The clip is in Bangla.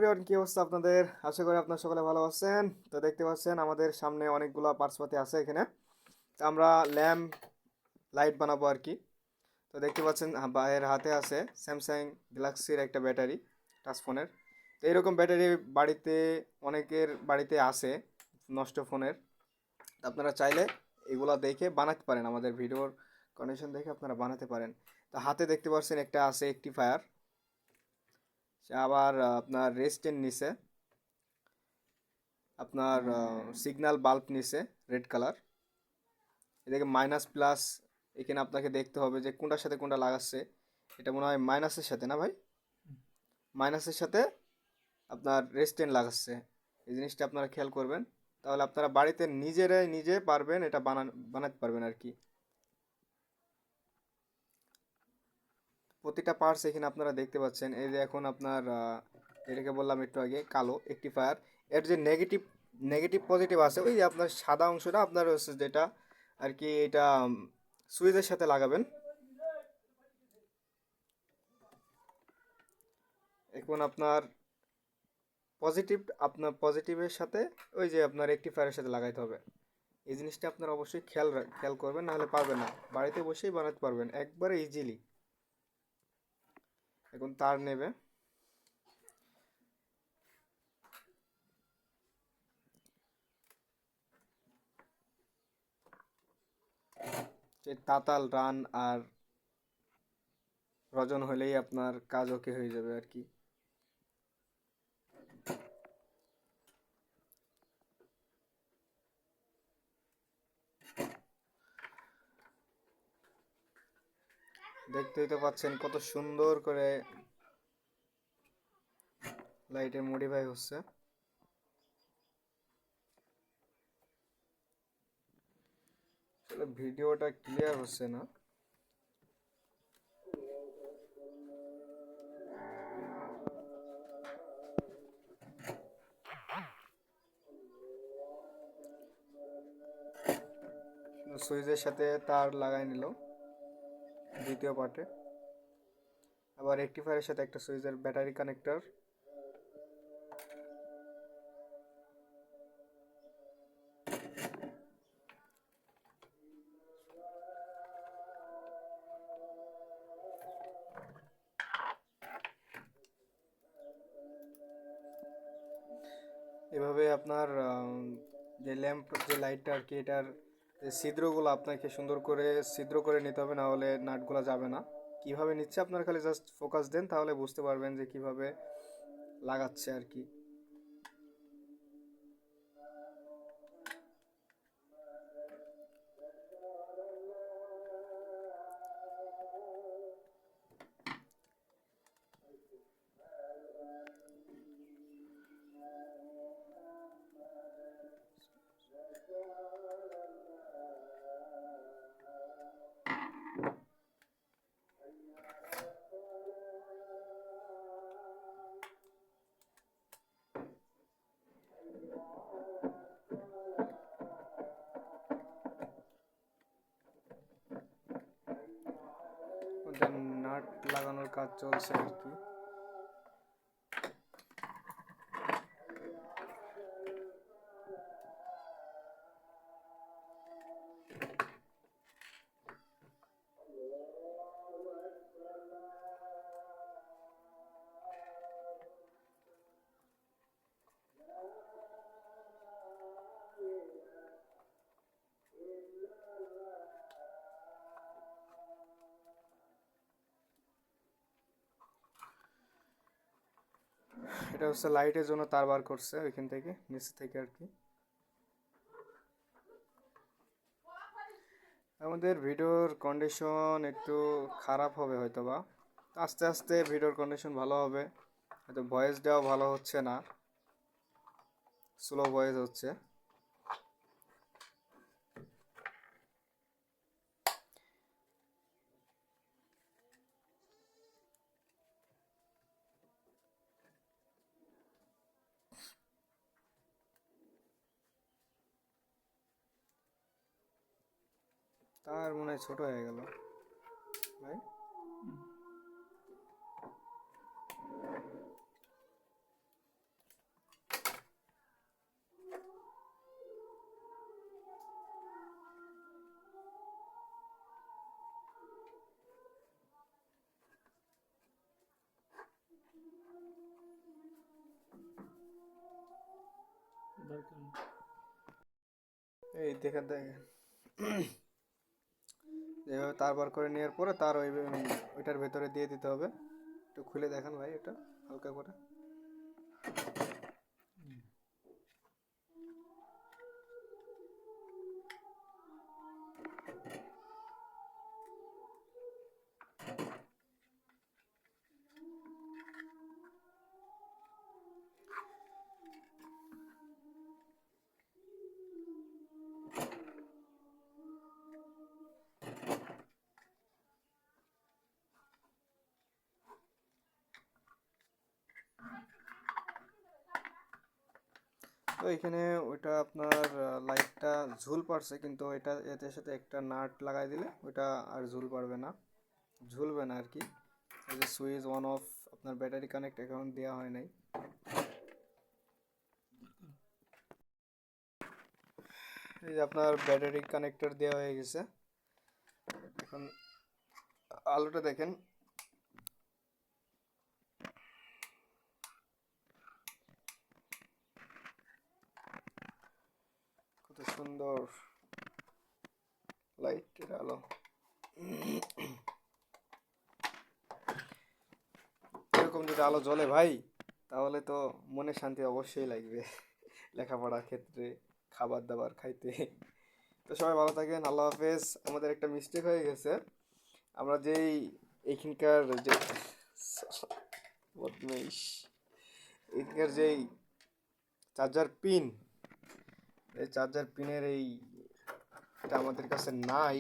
এভরিওয়ান, কি অবস্থা আপনাদের? আশা করি আপনারা সকলে ভালো আছেন। তো দেখতে পাচ্ছেন আমাদের সামনে অনেকগুলো পার্টসপাতি আছে এখানে। তো আমরা ল্যাম্প লাইট বানাবো আর কি। তো দেখতে পাচ্ছেন ভাইয়ের হাতে আছে স্যামসাং গ্যালাক্সির একটা ব্যাটারি, টাচ ফোনের। তো এরকম ব্যাটারি বাড়িতে অনেকের বাড়িতে আছে, নষ্ট ফোনের। তো আপনারা চাইলে এগুলা দেখে বানাতে পারেন, আমাদের ভিডিওর কন্ডিশন দেখে আপনারা বানাতে পারেন। তো হাতে দেখতে পাচ্ছেন একটা আছে একটিফায়ার, সে আবার আপনার রেস্টের নিচে আপনার সিগন্যাল বাল্ব নিচে রেড কালার। এদিকে মাইনাস প্লাস, এখানে আপনাকে দেখতে হবে যে কোনটার সাথে কোনটা লাগাচ্ছে। এটা মনে হয় মাইনাসের সাথে, না ভাই? মাইনাসের সাথে আপনার রেস্টেন লাগাচ্ছে। এই জিনিসটা আপনারা খেয়াল করবেন, তাহলে আপনারা বাড়িতে নিজেরাই নিজে পারবেন, এটা বানাতে পারবেন আর কি। প্রতিটা পার্টস এখানে আপনারা দেখতে পাচ্ছেন। এই যে এখন আপনার এটাকে বললাম একটু আগে কালো একটি ফায়ার, এর যে নেগেটিভ নেগেটিভ পজিটিভ আছে, ওই যে আপনার সাদা অংশটা আপনার হচ্ছে যেটা আর কি, এটা সুইচের সাথে লাগাবেন। এখন আপনার পজিটিভ, আপনার পজিটিভের সাথে ওই যে আপনার রেকটিফায়ারের সাথে লাগাইতে হবে। এই জিনিসটা আপনারা অবশ্যই খেয়াল করবেন, নাহলে পারবেন না। বাড়িতে বসেই বানাতে পারবেন একবারে ইজিলি। এখন তার নেবে, যে তাতাল রান আর রজন হলেই আপনার কাজ ওকে হয়ে যাবে আর কি। দেখতেই তো পাচ্ছেন কত সুন্দর করে লাইটে মডিফাই হচ্ছে। আসলে ভিডিওটা ক্লিয়ার হচ্ছে না। সুইচের সাথে তার লাগাই নিল দ্বিতীয় পার্টে। আবার রেকটিফায়ারের সাথে একটা সুইচের ব্যাটারি কানেক্টর। এভাবে আপনার যে ল্যাম্প, যে লাইটটা আর কি, এটার যে ছিদ্রগুলো আপনাকে সুন্দর করে ছিদ্র করে নিতে হবে, না হলে নাটগুলো যাবে না। কিভাবে নিচ্ছে আপনার খালি জাস্ট ফোকাস দেন, তাহলে বুঝতে পারবেন যে কিভাবে লাগাচ্ছে আর কি। নাট লাগানোর কাজ চলছে আর কি। এটা হচ্ছে লাইটের জন্য তার বার করছে ওইখান থেকে, নিচ থেকে আর কি। আমাদের ভিডিওর কন্ডিশন একটু খারাপ হবে হয়তোবা, আস্তে আস্তে ভিডিওর কন্ডিশন ভালো হবে। হয়তো ভয়েস দেওয়া ভালো হচ্ছে না, স্লো ভয়েস হচ্ছে। তার মনে হয় ছোট হয়ে গেল ভাই। এই দেখেন দেখেন, এভাবে তার বার করে নেওয়ার পরে তার ওইটার ভেতরে দিয়ে দিতে হবে। একটু খুলে দেখান ভাই এটা হালকা করে। তো এখানে ওইটা আপনার লাইটটা ঝুল পারছে, কিন্তু এটা এটার সাথে একটা নাট লাগাই দিলে ওইটা আর ঝুল পারবে না, ঝুলবে না আর কি। এই যে সুইচ অন অফ, আপনার ব্যাটারি কানেক্ট এখন দেওয়া হয় নাই। এই যে আপনার ব্যাটারি কানেক্টর দেওয়া হয়ে গেছে। এখন আলোটা দেখেন, কত সুন্দর লাইটের আলো। এরকম যদি আলো জ্বলে ভাই, তাহলে তো মনে শান্তি অবশ্যই লাগবে লেখাপড়ার ক্ষেত্রে, খাবার দাবার খাইতে। তো সবাই ভালো থাকেন, আল্লাহ হাফেজ। আমাদের একটা মিস্টেক হয়ে গেছে, আমরা যেই এইখানকার যে বদমাইশ, এইখানকার যেই চার্জার পিন, এই চার্জার পিনের এটা আমাদের কাছে নাই।